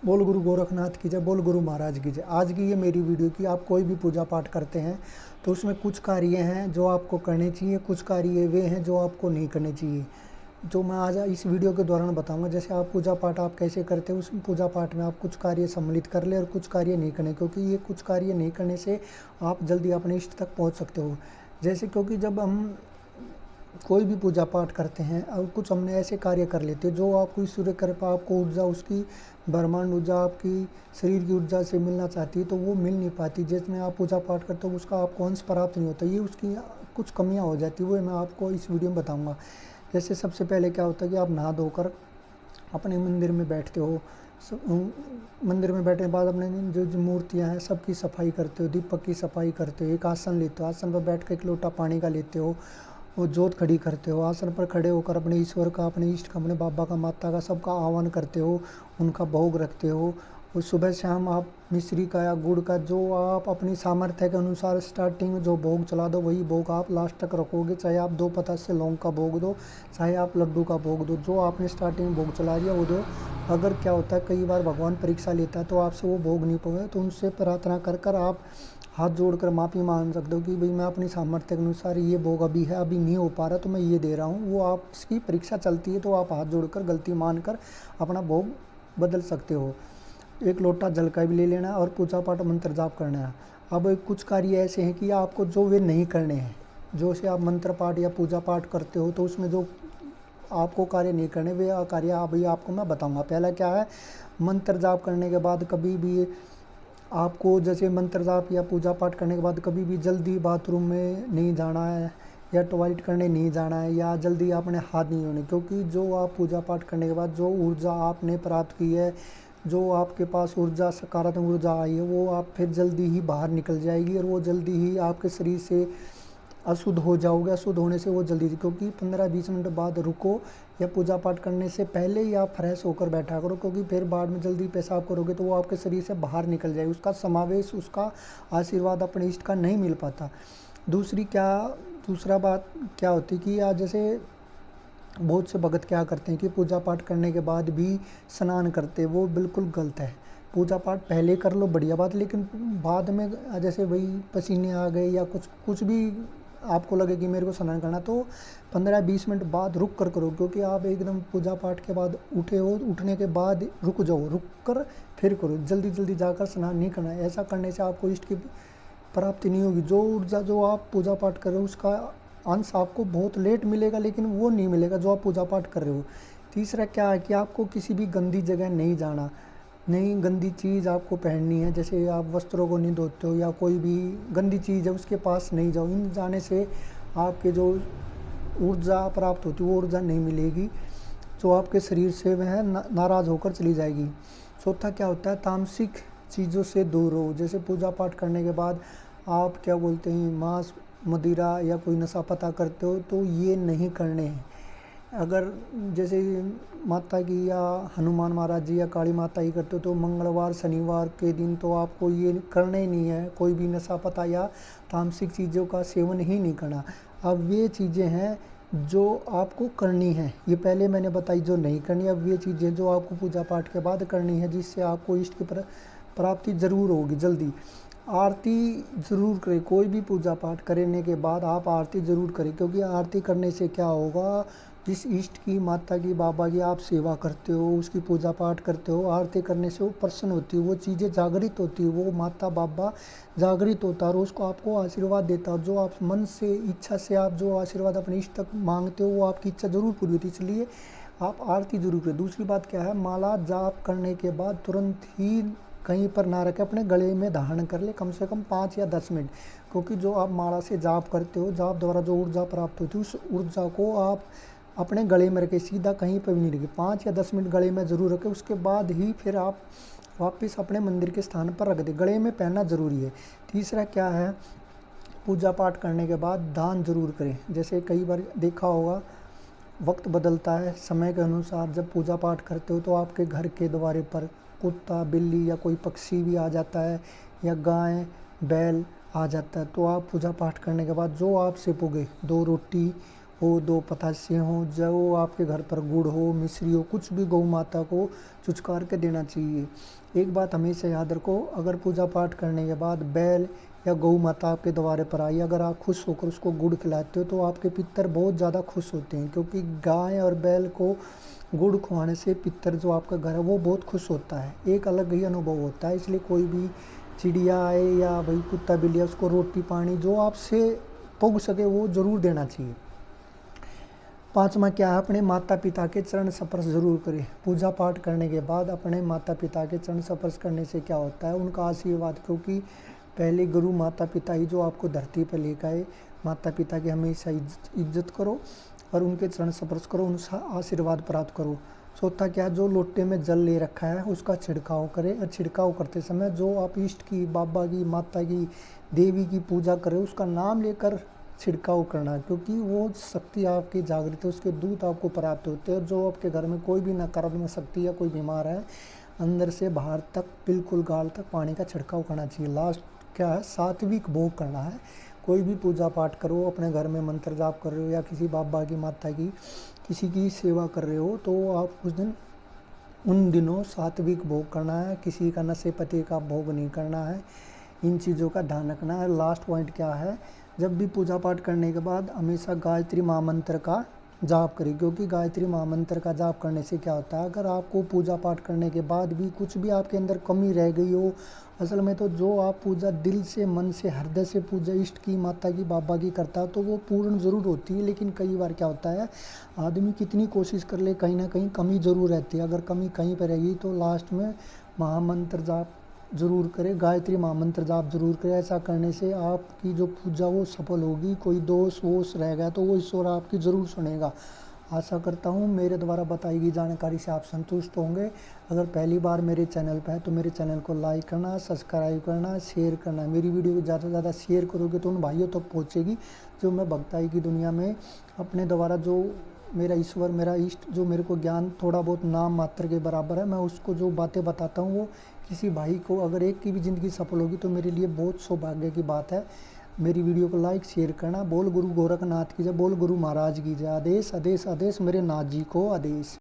बोल गुरु गोरखनाथ की जय, बोल गुरु महाराज की जय। आज की ये मेरी वीडियो की आप कोई भी पूजा पाठ करते हैं तो उसमें कुछ कार्य हैं जो आपको करने चाहिए, कुछ कार्य वे हैं जो आपको नहीं करने चाहिए। जो मैं आज इस वीडियो के दौरान बताऊंगा। जैसे आप पूजा पाठ आप कैसे करते हैं, उस पूजा पाठ में आप कुछ कार्य सम्मिलित कर ले और कुछ कार्य नहीं करने, क्योंकि ये कुछ कार्य नहीं करने से आप जल्दी अपने इष्ट तक पहुँच सकते हो। जैसे क्योंकि जब हम कोई भी पूजा पाठ करते हैं और कुछ हमने ऐसे कार्य कर लेते हैं जो आपको सूर्य कृपा, आपको ऊर्जा, उसकी ब्रह्मांड ऊर्जा आपकी शरीर की ऊर्जा से मिलना चाहती है तो वो मिल नहीं पाती। जिसमें आप पूजा पाठ करते हो उसका आपको अंश प्राप्त नहीं होता, ये उसकी कुछ कमियां हो जाती है, वो मैं आपको इस वीडियो में बताऊंगा। जैसे सबसे पहले क्या होता है कि आप नहा धोकर अपने मंदिर में बैठते हो। मंदिर में बैठने के बाद अपने जो मूर्तियां हैं सबकी सफाई करते हो, दीपक की सफाई करते हो, एक आसन लेते हो, आसन पर बैठ कर एक लोटा पानी का लेते हो, वो जोत खड़ी करते हो। आसन पर खड़े होकर अपने ईश्वर का, अपने इष्ट का, अपने बाबा का, माता का, सबका आह्वान करते हो, उनका भोग रखते हो। और सुबह शाम आप मिश्री का या गुड़ का जो आप अपनी सामर्थ्य के अनुसार स्टार्टिंग में जो भोग चला दो वही भोग आप लास्ट तक रखोगे। चाहे आप 2 पता से लौंग का भोग दो, चाहे आप लड्डू का भोग दो, जो आपने स्टार्टिंग में भोग चला दिया वो दो। अगर क्या होता है कई बार भगवान परीक्षा लेता है तो आपसे वो भोग नहीं पहुँचे तो उनसे प्रार्थना कर कर आप हाथ जोड़कर माफ़ी मांग सकते हो कि भाई मैं अपनी सामर्थ्य के अनुसार ये भोग अभी है, अभी नहीं हो पा रहा तो मैं ये दे रहा हूँ। वो आपकी परीक्षा चलती है तो आप हाथ जोड़कर गलती मानकर अपना भोग बदल सकते हो। एक लोटा जल का भी ले लेना है और पूजा पाठ मंत्र जाप करना है। अब कुछ कार्य ऐसे हैं कि आपको जो वे नहीं करने हैं, जो से आप मंत्र पाठ या पूजा पाठ करते हो तो उसमें जो आपको कार्य नहीं करने वे कार्य अभी आपको मैं बताऊंगा। पहला क्या है, मंत्र जाप करने के बाद कभी भी आपको, जैसे मंत्र जाप या पूजा पाठ करने के बाद कभी भी जल्दी बाथरूम में नहीं जाना है या टॉयलेट करने नहीं जाना है या जल्दी आपने हाथ नहीं धोने, क्योंकि जो आप पूजा पाठ करने के बाद जो ऊर्जा आपने प्राप्त की है, जो आपके पास ऊर्जा, सकारात्मक ऊर्जा आई है, वो आप फिर जल्दी ही बाहर निकल जाएगी और वो जल्दी ही आपके शरीर से अशुद्ध हो जाओगे। अशुद्ध होने से वो जल्दी, क्योंकि 15-20 मिनट बाद रुको या पूजा पाठ करने से पहले ही आप फ्रेश होकर बैठा करो, क्योंकि फिर बाद में जल्दी पेशाब करोगे तो वो आपके शरीर से बाहर निकल जाएगी, उसका समावेश, उसका आशीर्वाद अपने इष्ट का नहीं मिल पाता। दूसरा बात क्या होती है कि आज जैसे बहुत से भगत क्या करते हैं कि पूजा पाठ करने के बाद भी स्नान करते हैं, वो बिल्कुल गलत है। पूजा पाठ पहले कर लो बढ़िया बात, लेकिन बाद में जैसे वही पसीने आ गए या कुछ कुछ भी आपको लगे कि मेरे को स्नान करना, तो 15-20 मिनट बाद रुक कर करो, क्योंकि आप एकदम पूजा पाठ के बाद उठे हो, उठने के बाद रुक जाओ, रुक कर फिर करो, जल्दी जल्दी जाकर स्नान नहीं करना है। ऐसा करने से आपको इष्ट की प्राप्ति नहीं होगी। जो ऊर्जा जो आप पूजा पाठ कर रहे हो उसका अंश आपको बहुत लेट मिलेगा, लेकिन वो नहीं मिलेगा जो आप पूजा पाठ कर रहे हो। तीसरा क्या है कि आपको किसी भी गंदी जगह नहीं जाना, नहीं गंदी चीज़ आपको पहननी है। जैसे आप वस्त्रों को नहीं धोते हो या कोई भी गंदी चीज़ है उसके पास नहीं जाओ। इन जाने से आपके जो ऊर्जा प्राप्त होती है वो ऊर्जा नहीं मिलेगी, जो आपके शरीर से वह नाराज़ होकर चली जाएगी। चौथा क्या होता है, तामसिक चीज़ों से दूर रहो। जैसे पूजा पाठ करने के बाद आप क्या बोलते हैं, मांस, मदिरा या कोई नशा पता करते हो तो ये नहीं करने हैं। अगर जैसे माता की या हनुमान महाराज जी या काली माता ही करते हो तो मंगलवार शनिवार के दिन तो आपको ये करना ही नहीं है, कोई भी नशा पता या तामसिक चीज़ों का सेवन ही नहीं करना। अब ये चीज़ें हैं जो आपको करनी है, ये पहले मैंने बताई जो नहीं करनी। अब ये चीज़ें जो आपको पूजा पाठ के बाद करनी है, जिससे आपको इष्ट की प्राप्ति ज़रूर होगी जल्दी। आरती ज़रूर करें, कोई भी पूजा पाठ करने के बाद आप आरती ज़रूर करें, क्योंकि आरती करने से क्या होगा, जिस इष्ट की, माता की, बाबा की आप सेवा करते हो, उसकी पूजा पाठ करते हो, आरती करने से वो प्रसन्न होती है, वो चीज़ें जागृत होती है, वो माता बाबा जागृत होता है और उसको आपको आशीर्वाद देता है। जो आप मन से, इच्छा से आप जो आशीर्वाद अपने इष्ट तक मांगते हो वो आपकी इच्छा ज़रूर पूरी होती है, इसलिए आप आरती ज़रूर करें। दूसरी बात क्या है, माला जाप करने के बाद तुरंत ही कहीं पर ना रखें, अपने गले में धारण कर ले कम से कम 5 या 10 मिनट, क्योंकि जो आप माला से जाप करते हो, जाप द्वारा जो ऊर्जा प्राप्त होती है उस ऊर्जा को आप अपने गले में रखें, सीधा कहीं पर भी नहीं रखें। 5 या 10 मिनट गले में ज़रूर रखें, उसके बाद ही फिर आप वापस अपने मंदिर के स्थान पर रख दें। गले में पहनना ज़रूरी है। तीसरा क्या है, पूजा पाठ करने के बाद दान ज़रूर करें। जैसे कई बार देखा होगा वक्त बदलता है, समय के अनुसार जब पूजा पाठ करते हो तो आपके घर के द्वारे पर कुत्ता, बिल्ली या कोई पक्षी भी आ जाता है या गाय, बैल आ जाता है, तो आप पूजा पाठ करने के बाद जो आपसे पुगे 2 रोटी हो, 2 पतासे हों, जो आपके घर पर गुड़ हो, मिश्री हो, कुछ भी गौ माता को छुछकार के देना चाहिए। एक बात हमेशा याद रखो, अगर पूजा पाठ करने के बाद बैल या गौ माता आपके द्वारे पर आई, अगर आप खुश होकर उसको गुड़ खिलाते हो तो आपके पितर बहुत ज़्यादा खुश होते हैं, क्योंकि गाय और बैल को गुड़ खुआने से पितर जो आपका घर है वो बहुत खुश होता है, एक अलग ही अनुभव होता है। इसलिए कोई भी चिड़िया आए या भाई कुत्ता बिल्ली, उसको रोटी पानी जो आपसे पुग सके वो ज़रूर देना चाहिए। 5वां क्या है, अपने माता पिता के चरण स्पर्श जरूर करें। पूजा पाठ करने के बाद अपने माता पिता के चरण स्पर्श करने से क्या होता है, उनका आशीर्वाद, क्योंकि पहले गुरु माता पिता ही जो आपको धरती पर लेकर आए, माता पिता की हमेशा इज्जत करो और उनके चरण स्पर्श करो, उनका आशीर्वाद प्राप्त करो। चौथा क्या, जो लोटे में जल ले रखा है उसका छिड़काव करें, और छिड़काव करते समय जो आप इष्ट की, बाबा की, माता की, देवी की पूजा करें उसका नाम लेकर छिड़काव करना, क्योंकि वो शक्ति आपकी जागृत है, उसके दूत आपको प्राप्त होते हैं। और जो आपके घर में कोई भी नकारात्मक शक्ति या कोई बीमार है, अंदर से बाहर तक बिल्कुल गाल तक पानी का छिड़काव करना चाहिए। लास्ट क्या है, सात्विक भोग करना है। कोई भी पूजा पाठ करो, अपने घर में मंत्र जाप कर रहे हो या किसी बाबा की, माता की, किसी की सेवा कर रहे हो, तो आप उस दिन उन दिनों सात्विक भोग करना है, किसी का नशे पते का भोग नहीं करना है, इन चीज़ों का ध्यान रखना है। लास्ट पॉइंट क्या है, जब भी पूजा पाठ करने के बाद हमेशा गायत्री महामंत्र का जाप करें, क्योंकि गायत्री महामंत्र का जाप करने से क्या होता है, अगर आपको पूजा पाठ करने के बाद भी कुछ भी आपके अंदर कमी रह गई हो, असल में तो जो आप पूजा दिल से, मन से, हृदय से पूजा इष्ट की, माता की, बाबा की करता है तो वो पूर्ण ज़रूर होती है। लेकिन कई बार क्या होता है, आदमी कितनी कोशिश कर ले, कहीं ना कहीं कमी ज़रूर रहती है। अगर कमी कहीं पर रहेगी तो लास्ट में महामंत्र जाप ज़रूर करें, गायत्री महामंत्र जाप जरूर करें। ऐसा करने से आपकी जो पूजा वो सफल होगी। कोई दोष वोष रह गया तो वो ईश्वर आपकी ज़रूर सुनेगा। आशा करता हूँ मेरे द्वारा बताई गई जानकारी से आप संतुष्ट होंगे। अगर पहली बार मेरे चैनल पर है तो मेरे चैनल को लाइक करना, सब्सक्राइब करना, शेयर करना। मेरी वीडियो को ज़्यादा से ज़्यादा शेयर करोगे तो उन भाइयों तक पहुँचेगी जो मैं भक्ताई की दुनिया में अपने द्वारा, जो मेरा ईश्वर, मेरा इष्ट, जो मेरे को ज्ञान थोड़ा बहुत नाम मात्र के बराबर है, मैं उसको जो बातें बताता हूँ वो किसी भाई को अगर एक की भी ज़िंदगी सफल होगी तो मेरे लिए बहुत सौभाग्य की बात है। मेरी वीडियो को लाइक शेयर करना। बोल गुरु गोरखनाथ की जय, बोल गुरु महाराज की जय। आदेश आदेश आदेश मेरे नाथ जी को आदेश।